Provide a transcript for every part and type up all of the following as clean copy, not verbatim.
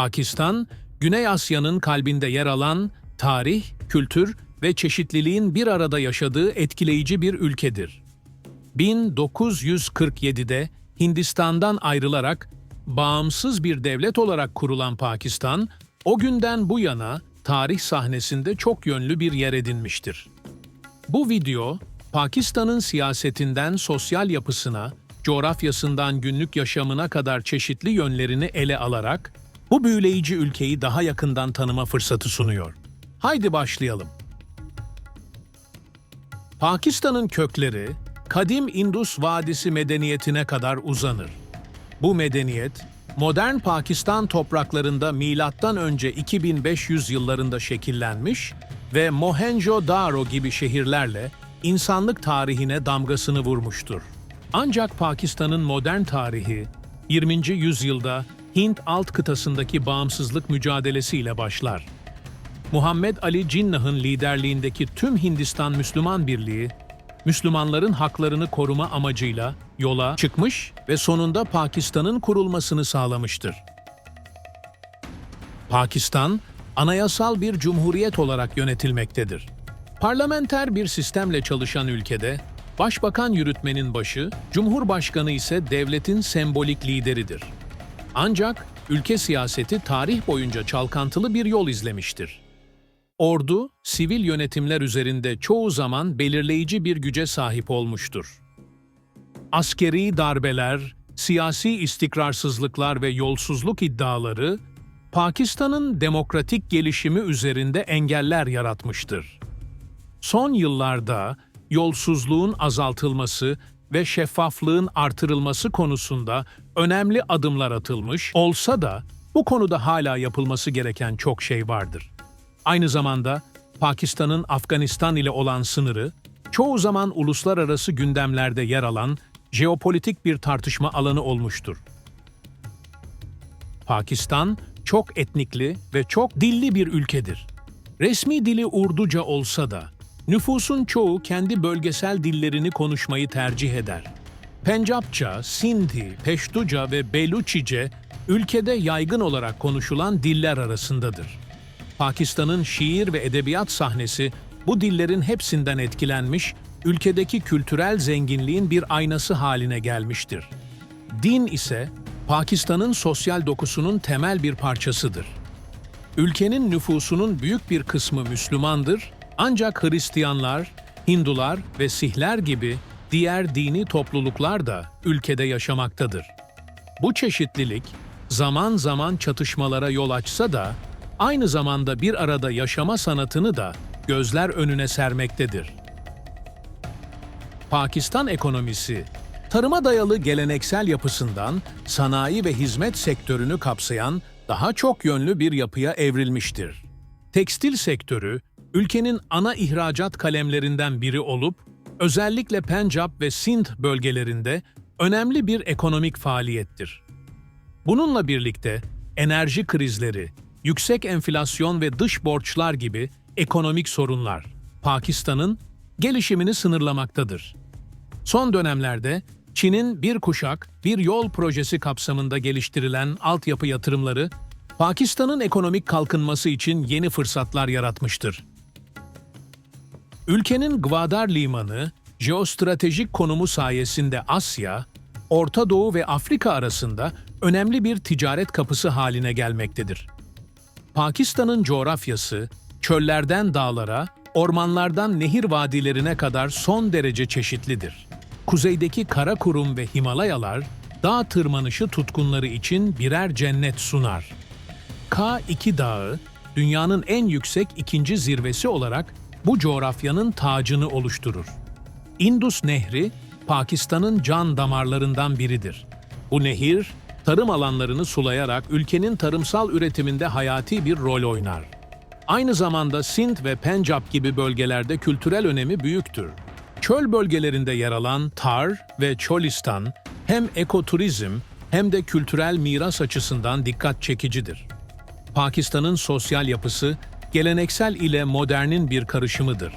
Pakistan, Güney Asya'nın kalbinde yer alan tarih, kültür ve çeşitliliğin bir arada yaşadığı etkileyici bir ülkedir. 1947'de Hindistan'dan ayrılarak bağımsız bir devlet olarak kurulan Pakistan, o günden bu yana tarih sahnesinde çok yönlü bir yer edinmiştir. Bu video, Pakistan'ın siyasetinden sosyal yapısına, coğrafyasından günlük yaşamına kadar çeşitli yönlerini ele alarak, bu büyüleyici ülkeyi daha yakından tanıma fırsatı sunuyor. Haydi başlayalım. Pakistan'ın kökleri, kadim Indus Vadisi medeniyetine kadar uzanır. Bu medeniyet, modern Pakistan topraklarında M.Ö. 2500 yıllarında şekillenmiş ve Mohenjo-Daro gibi şehirlerle insanlık tarihine damgasını vurmuştur. Ancak Pakistan'ın modern tarihi, 20. yüzyılda Hint alt kıtasındaki bağımsızlık mücadelesiyle başlar. Muhammed Ali Cinnah'ın liderliğindeki tüm Hindistan Müslüman Birliği, Müslümanların haklarını koruma amacıyla yola çıkmış ve sonunda Pakistan'ın kurulmasını sağlamıştır. Pakistan, anayasal bir cumhuriyet olarak yönetilmektedir. Parlamenter bir sistemle çalışan ülkede, başbakan yürütmenin başı, cumhurbaşkanı ise devletin sembolik lideridir. Ancak ülke siyaseti tarih boyunca çalkantılı bir yol izlemiştir. Ordu, sivil yönetimler üzerinde çoğu zaman belirleyici bir güce sahip olmuştur. Askeri darbeler, siyasi istikrarsızlıklar ve yolsuzluk iddiaları, Pakistan'ın demokratik gelişimi üzerinde engeller yaratmıştır. Son yıllarda yolsuzluğun azaltılması ve şeffaflığın artırılması konusunda önemli adımlar atılmış olsa da bu konuda hala yapılması gereken çok şey vardır. Aynı zamanda Pakistan'ın Afganistan ile olan sınırı, çoğu zaman uluslararası gündemlerde yer alan jeopolitik bir tartışma alanı olmuştur. Pakistan, çok etnikli ve çok dilli bir ülkedir. Resmi dili Urduca olsa da, nüfusun çoğu kendi bölgesel dillerini konuşmayı tercih eder. Pencapça, Sindhi, Peştuca ve Beluçice, ülkede yaygın olarak konuşulan diller arasındadır. Pakistan'ın şiir ve edebiyat sahnesi bu dillerin hepsinden etkilenmiş, ülkedeki kültürel zenginliğin bir aynası haline gelmiştir. Din ise Pakistan'ın sosyal dokusunun temel bir parçasıdır. Ülkenin nüfusunun büyük bir kısmı Müslümandır, ancak Hristiyanlar, Hindular ve Sihler gibi diğer dini topluluklar da ülkede yaşamaktadır. Bu çeşitlilik zaman zaman çatışmalara yol açsa da, aynı zamanda bir arada yaşama sanatını da gözler önüne sermektedir. Pakistan ekonomisi, tarıma dayalı geleneksel yapısından sanayi ve hizmet sektörünü kapsayan daha çok yönlü bir yapıya evrilmiştir. Tekstil sektörü, ülkenin ana ihracat kalemlerinden biri olup, özellikle Pencap ve Sindh bölgelerinde önemli bir ekonomik faaliyettir. Bununla birlikte enerji krizleri, yüksek enflasyon ve dış borçlar gibi ekonomik sorunlar Pakistan'ın gelişimini sınırlamaktadır. Son dönemlerde Çin'in bir kuşak, bir yol projesi kapsamında geliştirilen altyapı yatırımları, Pakistan'ın ekonomik kalkınması için yeni fırsatlar yaratmıştır. Ülkenin Gwadar Limanı, jeostratejik konumu sayesinde Asya, Orta Doğu ve Afrika arasında önemli bir ticaret kapısı haline gelmektedir. Pakistan'ın coğrafyası, çöllerden dağlara, ormanlardan nehir vadilerine kadar son derece çeşitlidir. Kuzeydeki Karakurum ve Himalayalar, dağ tırmanışı tutkunları için birer cennet sunar. K2 Dağı, dünyanın en yüksek ikinci zirvesi olarak bu coğrafyanın tacını oluşturur. Indus Nehri, Pakistan'ın can damarlarından biridir. Bu nehir, tarım alanlarını sulayarak ülkenin tarımsal üretiminde hayati bir rol oynar. Aynı zamanda Sindh ve Pencap gibi bölgelerde kültürel önemi büyüktür. Çöl bölgelerinde yer alan Tar ve Çolistan hem ekoturizm hem de kültürel miras açısından dikkat çekicidir. Pakistan'ın sosyal yapısı, geleneksel ile modernin bir karışımıdır.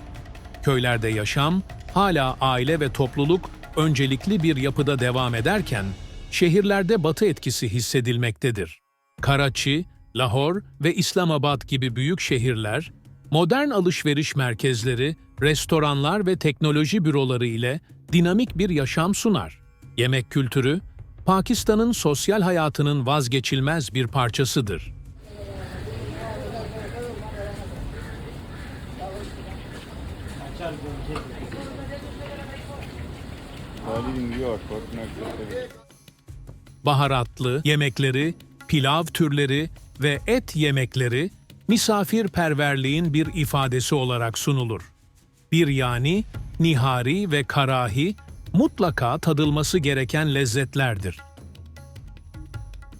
Köylerde yaşam, hala aile ve topluluk öncelikli bir yapıda devam ederken, şehirlerde Batı etkisi hissedilmektedir. Karachi, Lahore ve İslamabad gibi büyük şehirler, modern alışveriş merkezleri, restoranlar ve teknoloji büroları ile dinamik bir yaşam sunar. Yemek kültürü, Pakistan'ın sosyal hayatının vazgeçilmez bir parçasıdır. Baharatlı yemekleri, pilav türleri ve et yemekleri misafirperverliğin bir ifadesi olarak sunulur. Biryani, nihari ve karahi mutlaka tadılması gereken lezzetlerdir.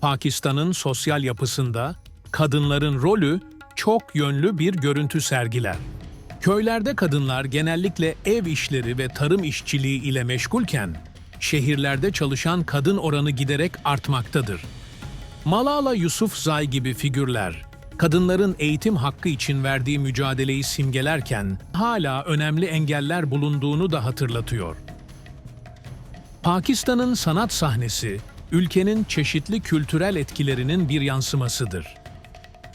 Pakistan'ın sosyal yapısında kadınların rolü çok yönlü bir görüntü sergiler. Köylerde kadınlar genellikle ev işleri ve tarım işçiliği ile meşgulken, şehirlerde çalışan kadın oranı giderek artmaktadır. Malala Yousafzai gibi figürler, kadınların eğitim hakkı için verdiği mücadeleyi simgelerken hala önemli engeller bulunduğunu da hatırlatıyor. Pakistan'ın sanat sahnesi, ülkenin çeşitli kültürel etkilerinin bir yansımasıdır.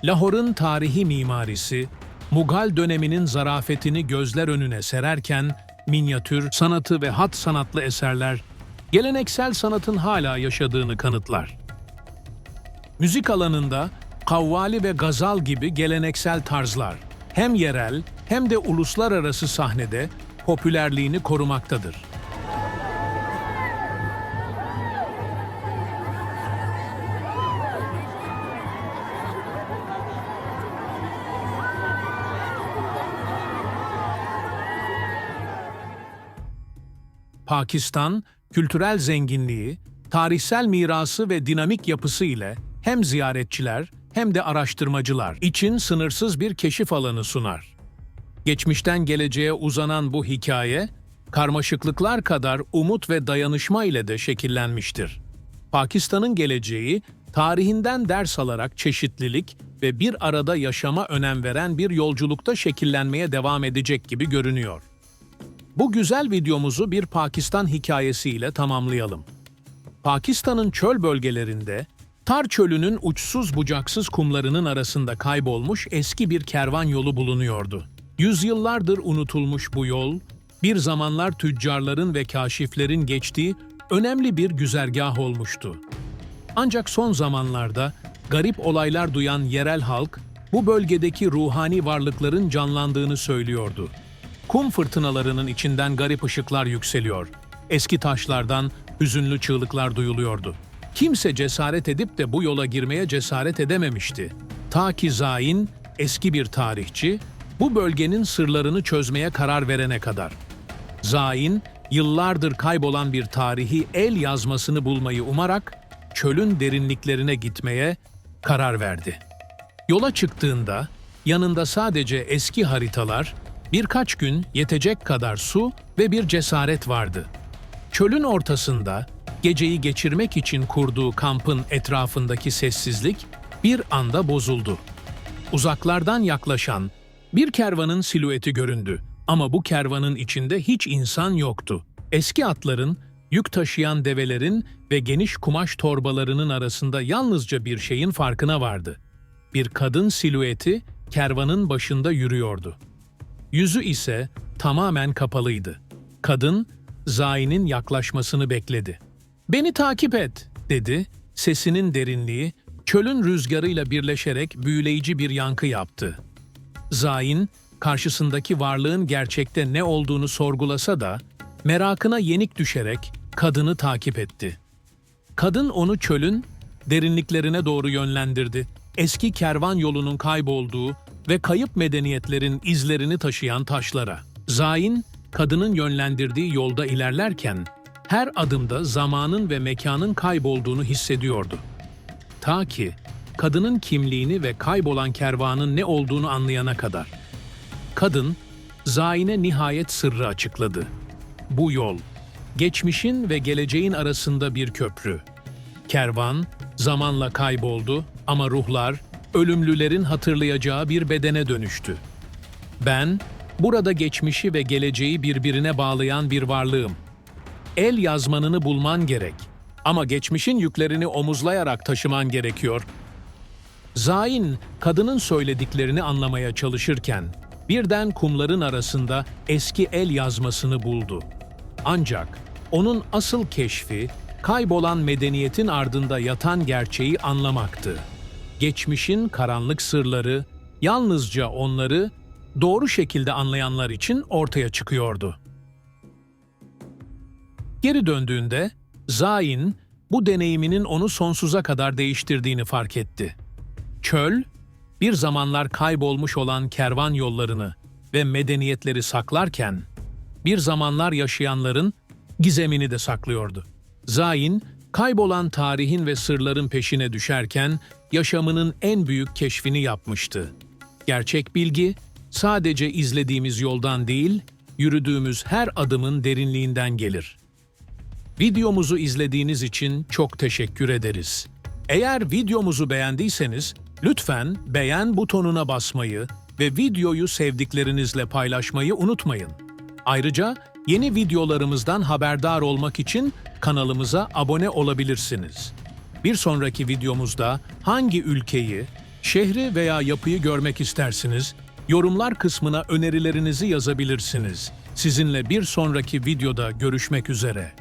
Lahore'un tarihi mimarisi, Mughal döneminin zarafetini gözler önüne sererken, minyatür sanatı ve hat sanatlı eserler, geleneksel sanatın hala yaşadığını kanıtlar. Müzik alanında kavvali ve gazal gibi geleneksel tarzlar, hem yerel hem de uluslararası sahnede popülerliğini korumaktadır. Pakistan, kültürel zenginliği, tarihsel mirası ve dinamik yapısı ile hem ziyaretçiler hem de araştırmacılar için sınırsız bir keşif alanı sunar. Geçmişten geleceğe uzanan bu hikaye, karmaşıklıklar kadar umut ve dayanışma ile de şekillenmiştir. Pakistan'ın geleceği, tarihinden ders alarak çeşitlilik ve bir arada yaşama önem veren bir yolculukta şekillenmeye devam edecek gibi görünüyor. Bu güzel videomuzu bir Pakistan hikayesiyle tamamlayalım. Pakistan'ın çöl bölgelerinde, Tar Çölü'nün uçsuz bucaksız kumlarının arasında kaybolmuş eski bir kervan yolu bulunuyordu. Yüzyıllardır unutulmuş bu yol, bir zamanlar tüccarların ve kaşiflerin geçtiği önemli bir güzergah olmuştu. Ancak son zamanlarda garip olaylar duyan yerel halk, bu bölgedeki ruhani varlıkların canlandığını söylüyordu. Kum fırtınalarının içinden garip ışıklar yükseliyor. Eski taşlardan hüzünlü çığlıklar duyuluyordu. Kimse cesaret edip de bu yola girmeye cesaret edememişti. Ta ki Zain, eski bir tarihçi, bu bölgenin sırlarını çözmeye karar verene kadar. Zain, yıllardır kaybolan bir tarihi el yazmasını bulmayı umarak çölün derinliklerine gitmeye karar verdi. Yola çıktığında yanında sadece eski haritalar, birkaç gün yetecek kadar su ve bir cesaret vardı. Çölün ortasında geceyi geçirmek için kurduğu kampın etrafındaki sessizlik bir anda bozuldu. Uzaklardan yaklaşan bir kervanın silüeti göründü ama bu kervanın içinde hiç insan yoktu. Eski atların, yük taşıyan develerin ve geniş kumaş torbalarının arasında yalnızca bir şeyin farkına vardı. Bir kadın silüeti kervanın başında yürüyordu. Yüzü ise tamamen kapalıydı. Kadın, Zain'in yaklaşmasını bekledi. "Beni takip et," dedi. Sesinin derinliği, çölün rüzgarıyla birleşerek büyüleyici bir yankı yaptı. Zain, karşısındaki varlığın gerçekte ne olduğunu sorgulasa da, merakına yenik düşerek kadını takip etti. Kadın onu çölün derinliklerine doğru yönlendirdi. Eski kervan yolunun kaybolduğu ve kayıp medeniyetlerin izlerini taşıyan taşlara. Zain, kadının yönlendirdiği yolda ilerlerken, her adımda zamanın ve mekanın kaybolduğunu hissediyordu. Ta ki kadının kimliğini ve kaybolan kervanın ne olduğunu anlayana kadar. Kadın, Zain'e nihayet sırrı açıkladı. Bu yol, geçmişin ve geleceğin arasında bir köprü. Kervan, zamanla kayboldu ama ruhlar, ölümlülerin hatırlayacağı bir bedene dönüştü. Ben, burada geçmişi ve geleceği birbirine bağlayan bir varlığım. El yazmanını bulman gerek ama geçmişin yüklerini omuzlayarak taşıman gerekiyor. Zayn, kadının söylediklerini anlamaya çalışırken, birden kumların arasında eski el yazmasını buldu. Ancak onun asıl keşfi, kaybolan medeniyetin ardında yatan gerçeği anlamaktı. Geçmişin karanlık sırları, yalnızca onları doğru şekilde anlayanlar için ortaya çıkıyordu. Geri döndüğünde, Zayn, bu deneyiminin onu sonsuza kadar değiştirdiğini fark etti. Çöl, bir zamanlar kaybolmuş olan kervan yollarını ve medeniyetleri saklarken, bir zamanlar yaşayanların gizemini de saklıyordu. Zayn, kaybolan tarihin ve sırların peşine düşerken yaşamının en büyük keşfini yapmıştı. Gerçek bilgi, sadece izlediğimiz yoldan değil, yürüdüğümüz her adımın derinliğinden gelir. Videomuzu izlediğiniz için çok teşekkür ederiz. Eğer videomuzu beğendiyseniz, lütfen beğen butonuna basmayı ve videoyu sevdiklerinizle paylaşmayı unutmayın. Ayrıca yeni videolarımızdan haberdar olmak için kanalımıza abone olabilirsiniz. Bir sonraki videomuzda hangi ülkeyi, şehri veya yapıyı görmek istersiniz? Yorumlar kısmına önerilerinizi yazabilirsiniz. Sizinle bir sonraki videoda görüşmek üzere.